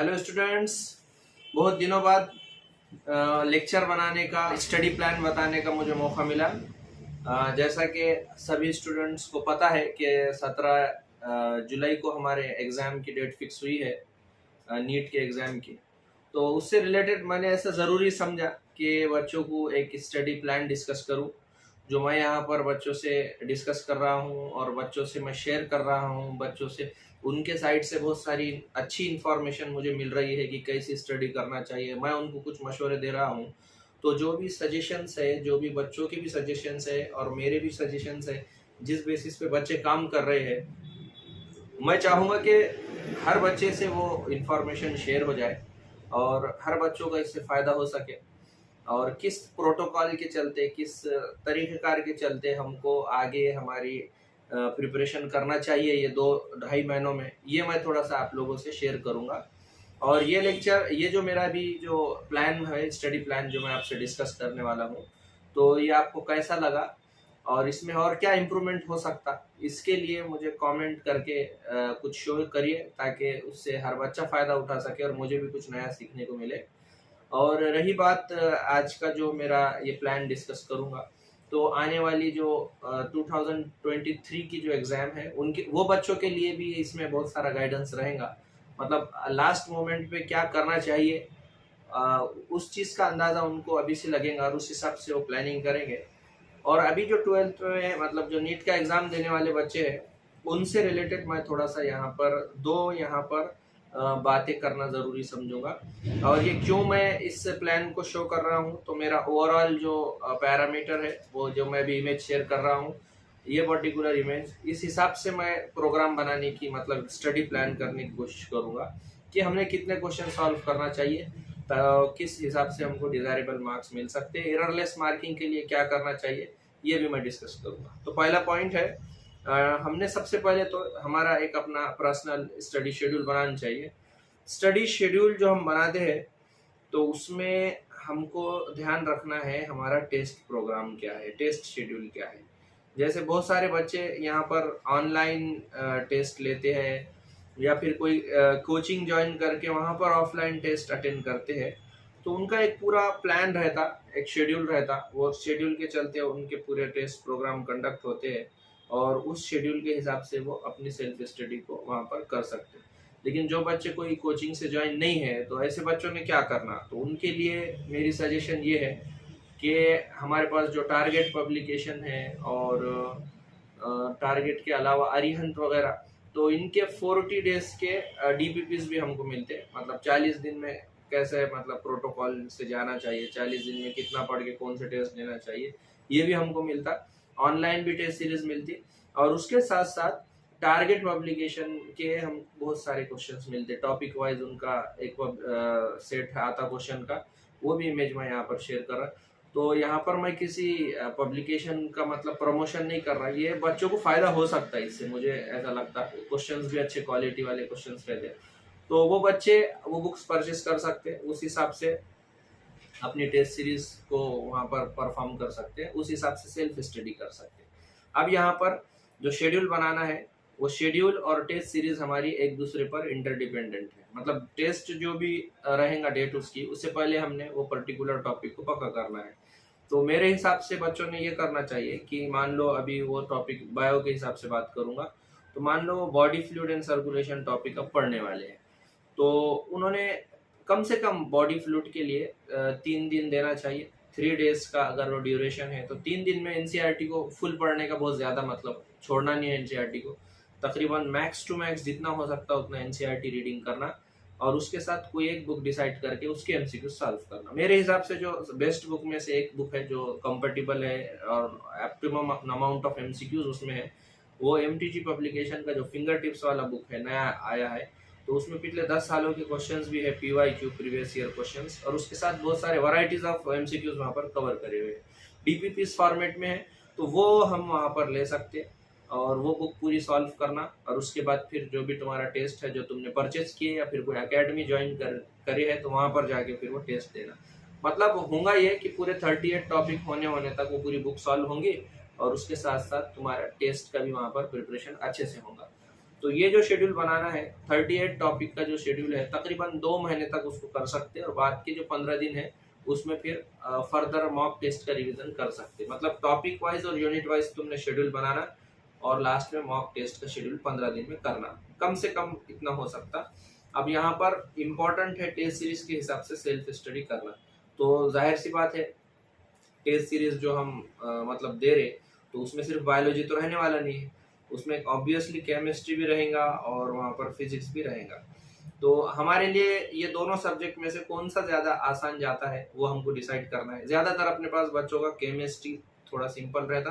Hello students, बहुत दिनों बाद लेक्चर बनाने का, स्टडी प्लान बताने का मुझे मौका मिला। जैसा कि सभी स्टूडेंट्स को पता है कि 17 जुलाई को हमारे एग्ज़ाम की डेट फिक्स हुई है, नीट के एग्ज़ाम की। तो उससे रिलेटेड मैंने ऐसा ज़रूरी समझा कि बच्चों को एक स्टडी प्लान डिस्कस करूं, जो मैं यहाँ पर बच्चों से डिस्कस कर रहा हूँ और बच्चों से मैं शेयर कर रहा हूँ। बच्चों से, उनके साइड से बहुत सारी अच्छी इन्फॉर्मेशन मुझे मिल रही है कि कैसी स्टडी करना चाहिए। मैं उनको कुछ मशवरे दे रहा हूँ। तो जो भी सजेशंस है, जो भी बच्चों के भी सजेशंस है और मेरे भी सजेशंस है, जिस बेसिस पे बच्चे काम कर रहे हैं, मैं चाहूँगा कि हर बच्चे से वो इन्फॉर्मेशन शेयर हो जाए और हर बच्चों का इससे फ़ायदा हो सके। और किस प्रोटोकॉल के चलते, किस तरीक़ेकार के चलते हमको आगे हमारी प्रिपरेशन करना चाहिए ये 2 ढाई महीनों में, ये मैं थोड़ा-सा आप लोगों से शेयर करूँगा। और ये लेक्चर, ये जो मेरा भी जो प्लान है, स्टडी प्लान जो मैं आपसे डिस्कस करने वाला हूँ, तो ये आपको कैसा लगा और इसमें और क्या इम्प्रूवमेंट हो सकता, इसके लिए मुझे कमेंट करके कुछ शो करिए, ताकि उससे हर बच्चा फ़ायदा उठा सके और मुझे भी कुछ नया सीखने को मिले। और रही बात आज का जो मेरा ये प्लान डिस्कस करूँगा, तो आने वाली जो 2023 की जो एग्ज़ाम है, उनके वो बच्चों के लिए भी इसमें बहुत सारा गाइडेंस रहेगा। मतलब लास्ट मोमेंट पे क्या करना चाहिए, उस चीज़ का अंदाज़ा उनको अभी से लगेगा और उस हिसाब से वो प्लानिंग करेंगे। और अभी जो 12th में, मतलब जो नीट का एग्ज़ाम देने वाले बच्चे हैं, उनसे रिलेटेड मैं थोड़ा-सा यहाँ पर बातें करना ज़रूरी समझूँगा। और ये क्यों मैं इस प्लान को शो कर रहा हूँ, तो मेरा ओवरऑल जो पैरामीटर है, वो जो मैं भी इमेज शेयर कर रहा हूँ, ये पर्टिकुलर इमेज, इस हिसाब से मैं प्रोग्राम बनाने की, मतलब स्टडी प्लान करने की कोशिश करूँगा कि हमने कितने क्वेश्चन सॉल्व करना चाहिए, तो किस हिसाब से हमको डिज़ायरेबल मार्क्स मिल सकते हैं, एररलेस मार्किंग के लिए क्या करना चाहिए, ये भी मैं डिस्कस करूँगा। तो पहला पॉइंट है, हमने सबसे पहले तो हमारा एक अपना पर्सनल स्टडी शेड्यूल बनाना चाहिए। स्टडी शेड्यूल जो हम बनाते हैं, तो उसमें हमको ध्यान रखना है हमारा टेस्ट प्रोग्राम क्या है, टेस्ट शेड्यूल क्या है। जैसे बहुत सारे बच्चे यहाँ पर ऑनलाइन टेस्ट लेते हैं, या फिर कोई कोचिंग ज्वाइन करके वहाँ पर ऑफलाइन टेस्ट अटेंड करते हैं। तो उनका एक पूरा प्लान रहता, एक शेड्यूल रहता, वो शेड्यूल के चलते उनके पूरे टेस्ट प्रोग्राम कंडक्ट होते हैं और उस शेड्यूल के हिसाब से वो अपनी सेल्फ स्टडी को वहाँ पर कर सकते हैं। लेकिन जो बच्चे कोई कोचिंग से ज्वाइन नहीं है, तो ऐसे बच्चों ने क्या करना, तो उनके लिए मेरी सजेशन ये है कि हमारे पास जो टारगेट पब्लिकेशन है और टारगेट के अलावा अरिहंत वगैरह, तो इनके 40 डेज के डीपीपीज भी हमको मिलते हैं। मतलब 40 दिन में कैसे, मतलब प्रोटोकॉल से जाना चाहिए, 40 दिन में कितना पढ़ के कौन से टेस्ट देना चाहिए, ये भी हमको मिलता। ऑनलाइन भी टेस्ट सीरीज मिलती, और उसके साथ साथ टारगेट पब्लिकेशन के हम बहुत सारे क्वेश्चंस मिलते, टॉपिक वाइज उनका एक सेट आता क्वेश्चन का, वो भी इमेज मैं यहाँ पर शेयर कर रहा। तो यहाँ पर मैं किसी पब्लिकेशन का मतलब प्रमोशन नहीं कर रहा, ये बच्चों को फ़ायदा हो सकता है इससे, मुझे ऐसा लगता है। क्वेश्चंस भी अच्छे क्वालिटी वाले क्वेश्चंस रहते हैं, तो वो बच्चे वो बुक्स परचेस कर सकते हैं, उस हिसाब से अपनी टेस्ट सीरीज को वहाँ पर परफॉर्म कर सकते हैं, उस हिसाब से सेल्फ स्टडी कर सकते हैं। अब यहाँ पर जो शेड्यूल बनाना है, वो शेड्यूल और टेस्ट सीरीज हमारी एक दूसरे पर इंटरडिपेंडेंट है। मतलब टेस्ट जो भी रहेगा डेट उसकी, उससे पहले हमने वो पर्टिकुलर टॉपिक को पक्का करना है। तो मेरे हिसाब से बच्चों ने ये करना चाहिए कि मान लो अभी वो टॉपिक बायो के हिसाब से बात करूंगा, तो मान लो body fluid and circulation topic अब पढ़ने वाले हैं, तो उन्होंने कम से कम बॉडी फ्लूइड के लिए 3 दिन देना चाहिए। 3 डेज का अगर वो ड्यूरेशन है, तो 3 दिन में एनसीईआरटी को फुल पढ़ने का बहुत ज़्यादा, मतलब छोड़ना नहीं है एनसीईआरटी को। तकरीबन मैक्स टू मैक्स जितना हो सकता है उतना एनसीईआरटी रीडिंग करना, और उसके साथ कोई एक बुक डिसाइड करके उसके एमसीक्यू सॉल्व करना। मेरे हिसाब से जो बेस्ट बुक में से एक बुक है जो कंपेटेबल है और ऑप्टिमम अमाउंट ऑफ एमसीक्यूज उसमें है, वो एमटीजी पब्लिकेशन का जो फिंगर टिप्स वाला बुक है, नया आया है। तो उसमें पिछले 10 सालों के क्वेश्चंस भी है, पीवाईक्यू प्रीवियस ईयर क्वेश्चंस, और उसके साथ बहुत सारे वैरायटीज ऑफ एमसीक्यूज वहाँ पर कवर करे हुए हैं, डीपीपीस फॉर्मेट में है, तो वो हम वहाँ पर ले सकते हैं और वो बुक पूरी सॉल्व करना। और उसके बाद फिर जो भी तुम्हारा टेस्ट है, जो तुमने परचेज किए या फिर कोई एकेडमी ज्वाइन करे है, तो वहाँ पर जाके फिर वो टेस्ट देना। मतलब होगा ये कि पूरे 38 टॉपिक होने तक वो पूरी बुक सॉल्व होंगी, और उसके साथ साथ तुम्हारा टेस्ट का भी वहाँ पर प्रिपरेशन अच्छे से होगा। तो ये जो शेड्यूल बनाना है 38 टॉपिक का जो शेड्यूल है, तकरीबन 2 महीने तक उसको कर सकते हैं, और बाद के जो 15 दिन है उसमें फिर फर्दर मॉक टेस्ट का रिवीजन कर सकते हैं। मतलब टॉपिक वाइज और यूनिट वाइज तुमने शेड्यूल बनाना और लास्ट में मॉक टेस्ट का शेड्यूल 15 दिन में करना, कम से कम इतना हो सकता। अब यहाँ पर इम्पोर्टेंट है टेस्ट सीरीज के हिसाब से सेल्फ स्टडी करना। तो जाहिर सी बात है टेस्ट सीरीज जो हम मतलब दे रहे, तो उसमें सिर्फ बायोलॉजी तो रहने वाला नहीं है, उसमें ऑब्वियसली केमिस्ट्री भी रहेगा और वहाँ पर फिजिक्स भी रहेगा। तो हमारे लिए ये दोनों सब्जेक्ट में से कौन सा ज़्यादा आसान जाता है वो हमको डिसाइड करना है। ज़्यादातर अपने पास बच्चों का केमिस्ट्री थोड़ा सिंपल रहता,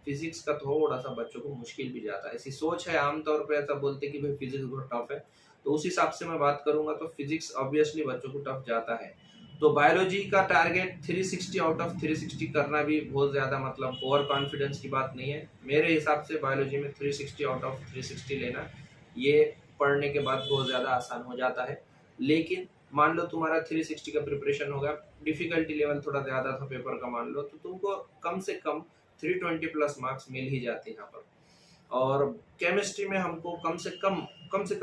फिजिक्स का थोड़ा सा बच्चों को मुश्किल भी जाता है। ऐसी सोच है आमतौर पर, ऐसा बोलते कि भाई फिजिक्स बहुत टफ है, तो उस हिसाब से मैं बात करूंगा तो फिजिक्स ऑब्वियसली बच्चों को टफ जाता है। तो बायोलॉजी का टारगेट 360 आउट ऑफ 360 करना भी बहुत ज़्यादा मतलब ओवर कॉन्फिडेंस की बात नहीं है। मेरे हिसाब से बायोलॉजी में 360 आउट ऑफ 360 लेना ये पढ़ने के बाद बहुत ज़्यादा आसान हो जाता है। लेकिन मान लो तुम्हारा 360 का प्रिपरेशन होगा, डिफिकल्टी लेवल थोड़ा ज़्यादा था पेपर का मान लो, तो तुमको कम से कम 320 प्लस मार्क्स मिल ही जाते हैं यहाँ पर। और केमिस्ट्री में हमको कम से कम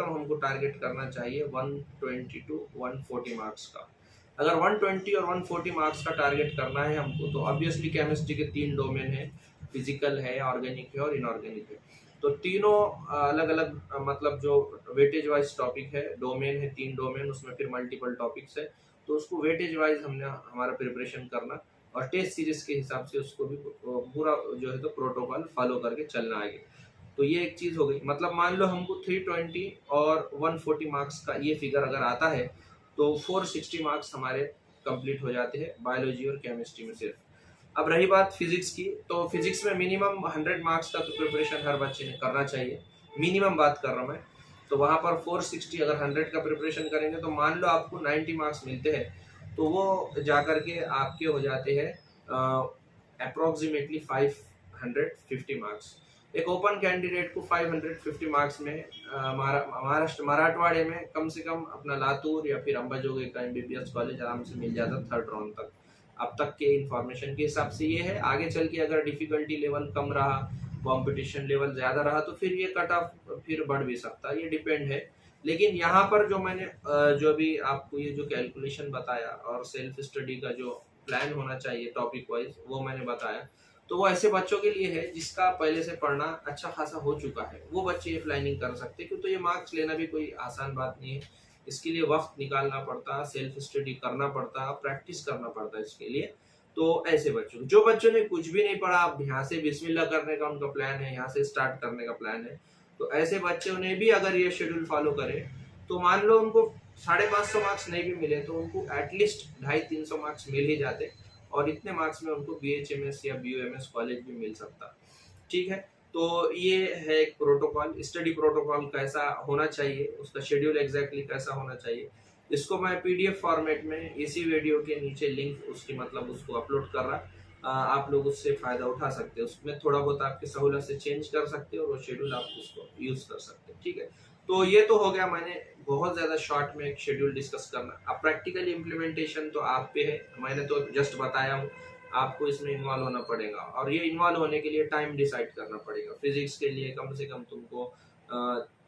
हमको टारगेट करना चाहिए 120 टू 140 मार्क्स का। अगर 120 और 140 मार्क्स का टारगेट करना है हमको, तो ऑब्वियसली केमिस्ट्री के 3 डोमेन है, फिजिकल है, ऑर्गेनिक है और इनऑर्गेनिक है। तो तीनों अलग अलग मतलब जो वेटेज वाइज टॉपिक है, डोमेन है 3 डोमेन, उसमें फिर मल्टीपल टॉपिक्स है, तो उसको वेटेज वाइज हमने हमारा प्रिपरेशन करना और टेस्ट सीरीज के हिसाब से उसको भी पूरा जो है तो प्रोटोकॉल फॉलो करके चलना आगे। तो ये एक चीज़ हो गई। मतलब मान लो हमको 320 और 140 मार्क्स का ये फिगर अगर आता है तो 460 मार्क्स हमारे कंप्लीट हो जाते हैं बायोलॉजी और केमिस्ट्री में सिर्फ। अब रही बात फिजिक्स की, तो फिजिक्स में मिनिमम 100 मार्क्स का तो प्रिपरेशन हर बच्चे ने करना चाहिए, मिनिमम बात कर रहा हूँ मैं। तो वहाँ पर 460 अगर 100 का प्रिपरेशन करेंगे तो मान लो आपको 90 मार्क्स मिलते हैं, तो वो जा करके आपके हो जाते हैं अप्रोक्सीमेटली 550 मार्क्स। एक ओपन कैंडिडेट को 550 मार्क्स में महाराष्ट्र मराठवाड़े में कम से कम अपना लातूर या फिर अंबाजोगाई का MBBS कॉलेज आराम से मिल जाता 3rd राउंड तक। अब तक के इंफॉर्मेशन के हिसाब से ये है। आगे चल के अगर डिफिकल्टी लेवल कम रहा, कंपटीशन लेवल ज़्यादा रहा, तो फिर ये कट ऑफ फिर बढ़ भी सकता है, ये डिपेंड है। लेकिन यहाँ पर जो मैंने जो भी आपको ये जो कैलकुलेशन बताया और सेल्फ स्टडी का जो प्लान होना चाहिए टॉपिक वाइज वो मैंने बताया, तो वो ऐसे बच्चों के लिए है जिसका पहले से पढ़ना अच्छा खासा हो चुका है, वो बच्चे ये प्लानिंग कर सकते हैं। क्योंकि ये मार्क्स लेना भी कोई आसान बात नहीं है, इसके लिए वक्त निकालना पड़ता, सेल्फ स्टडी करना पड़ता, प्रैक्टिस करना पड़ता इसके लिए। तो ऐसे बच्चों जो बच्चों ने कुछ भी नहीं पढ़ा, अब यहाँ से बिस्मिल्लाह करने का उनका प्लान है, यहाँ से स्टार्ट करने का प्लान है, तो ऐसे बच्चों ने भी अगर ये शेड्यूल फॉलो करे तो मान लो उनको 550 मार्क्स नहीं भी मिले तो उनको एटलीस्ट 250-300 मार्क्स मिल ही जाते, और इतने मार्क्स में उनको BHMS या BUMS कॉलेज भी मिल सकता। ठीक है, तो ये है एक प्रोटोकॉल, स्टडी प्रोटोकॉल कैसा होना चाहिए, उसका शेड्यूल एग्जैक्टली कैसा होना चाहिए। इसको मैं PDF फॉर्मेट में इसी वीडियो के नीचे लिंक उसकी मतलब उसको अपलोड कर रहा, आप लोग उससे फ़ायदा उठा सकते हैं, उसमें थोड़ा बहुत आपकी सहूलत से चेंज कर सकते हो और वो शेड्यूल आप उसको यूज़ कर सकते हैं। ठीक है, तो ये तो हो गया, मैंने बहुत ज़्यादा शॉर्ट में एक शेड्यूल डिस्कस करना। अब प्रैक्टिकल इम्प्लीमेंटेशन तो आप पे है, मैंने तो जस्ट बताया हूँ, आपको इसमें इन्वॉल्व होना पड़ेगा और ये इन्वॉल्व होने के लिए टाइम डिसाइड करना पड़ेगा। फिजिक्स के लिए कम से कम तुमको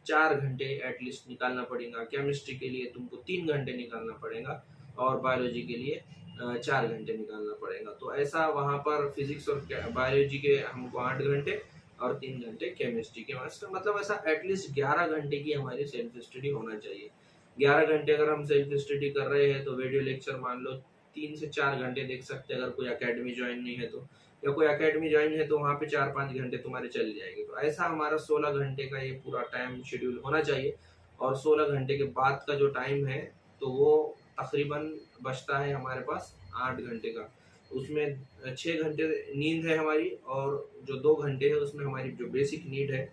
4 घंटे एटलीस्ट निकालना पड़ेगा, केमिस्ट्री के लिए तुमको 3 घंटे निकालना पड़ेगा और बायोलॉजी के लिए 4 घंटे निकालना पड़ेगा। तो ऐसा वहाँ पर फिजिक्स और बायोलॉजी के हमको 8 घंटे और 3 घंटे केमिस्ट्री के मास्टर, मतलब ऐसा एटलीस्ट 11 घंटे की हमारी सेल्फ स्टडी होना चाहिए। 11 घंटे अगर हम सेल्फ स्टडी कर रहे हैं तो वीडियो लेक्चर मान लो 3 से 4 घंटे देख सकते हैं, अगर कोई एकेडमी ज्वाइन नहीं है तो, या कोई एकेडमी ज्वाइन है तो वहाँ पे 4-5 घंटे तुम्हारे चल जाएंगे। तो ऐसा हमारा 16 घंटे का ये पूरा टाइम शेड्यूल होना चाहिए। और 16 घंटे के बाद का जो टाइम है तो वो तकरीबन बचता है हमारे पास 8 घंटे का। उसमें 6 घंटे नींद है हमारी और जो 2 घंटे है उसमें हमारी जो बेसिक नीड है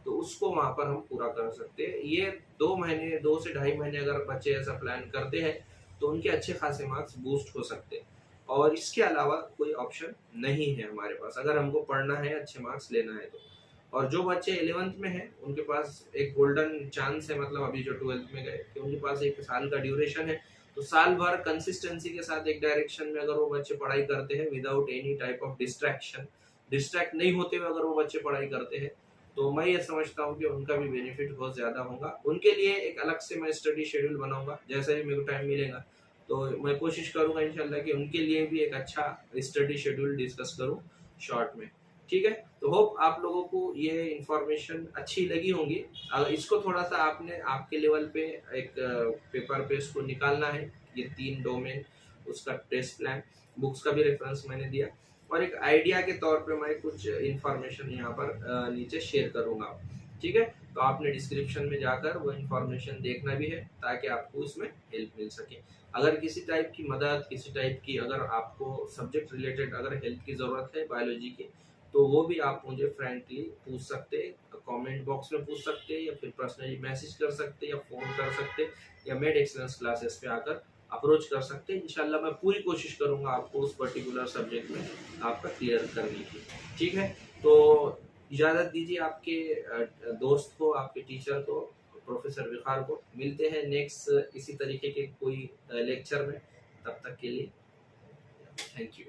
तो उसको वहाँ पर हम पूरा कर सकते हैं। ये 2 महीने 2 से ढाई महीने अगर बच्चे ऐसा प्लान करते हैं तो उनके अच्छे खासे मार्क्स बूस्ट हो सकते हैं, और इसके अलावा कोई ऑप्शन नहीं है हमारे पास अगर हमको पढ़ना है, अच्छे मार्क्स लेना है तो। और जो बच्चे 11th में हैं उनके पास एक गोल्डन चांस है, मतलब अभी जो 12th में गए कि उनके पास 1 साल का ड्यूरेशन है, तो साल भर कंसिस्टेंसी के साथ एक डायरेक्शन में अगर वो बच्चे पढ़ाई करते हैं without any type of distraction, distract नहीं होते हुए अगर वो बच्चे पढ़ाई करते हैं तो मैं ये समझता हूँ कि उनका भी बेनिफिट बहुत ज़्यादा होगा। उनके लिए एक अलग से मैं स्टडी शेड्यूल बनाऊंगा, जैसे ही मेरे को टाइम मिलेगा तो मैं कोशिश करूंगा इंशाल्लाह कि उनके लिए भी एक अच्छा स्टडी शेड्यूल डिस्कस करूं शॉर्ट में। ठीक है, तो होप आप लोगों को ये इंफॉर्मेशन अच्छी लगी होंगी। अगर इसको थोड़ा सा आपने आपके लेवल पे एक पेपर पे इसको निकालना है, ये 3 डोमेन, उसका टेस्ट प्लान, बुक्स का भी रेफरेंस मैंने दिया, और एक आइडिया के तौर पे मैं कुछ इंफॉर्मेशन यहाँ पर नीचे शेयर करूंगा। ठीक है, तो आपने डिस्क्रिप्शन में जाकर वो इंफॉर्मेशन देखना भी है ताकि आपको उसमें हेल्प मिल सके। अगर किसी टाइप की मदद, किसी टाइप की अगर आपको सब्जेक्ट रिलेटेड अगर हेल्प की ज़रूरत है बायोलॉजी की, तो वो भी आप मुझे फ्रेंकली पूछ सकते हैं, कमेंट बॉक्स में पूछ सकते हैं, या फिर पर्सनली मैसेज कर सकते हैं, या फ़ोन कर सकते हैं, या मेड एक्सलेंस क्लासेस पे आकर अप्रोच कर सकते हैं। इंशाल्लाह मैं पूरी कोशिश करूंगा आपको उस पर्टिकुलर सब्जेक्ट में आपका क्लियर करने की। ठीक है, तो इजाज़त दीजिए आपके दोस्त को, आपके टीचर को, प्रोफेसर विखार को। मिलते हैं नेक्स्ट इसी तरीके के कोई लेक्चर में, तब तक के लिए थैंक यू।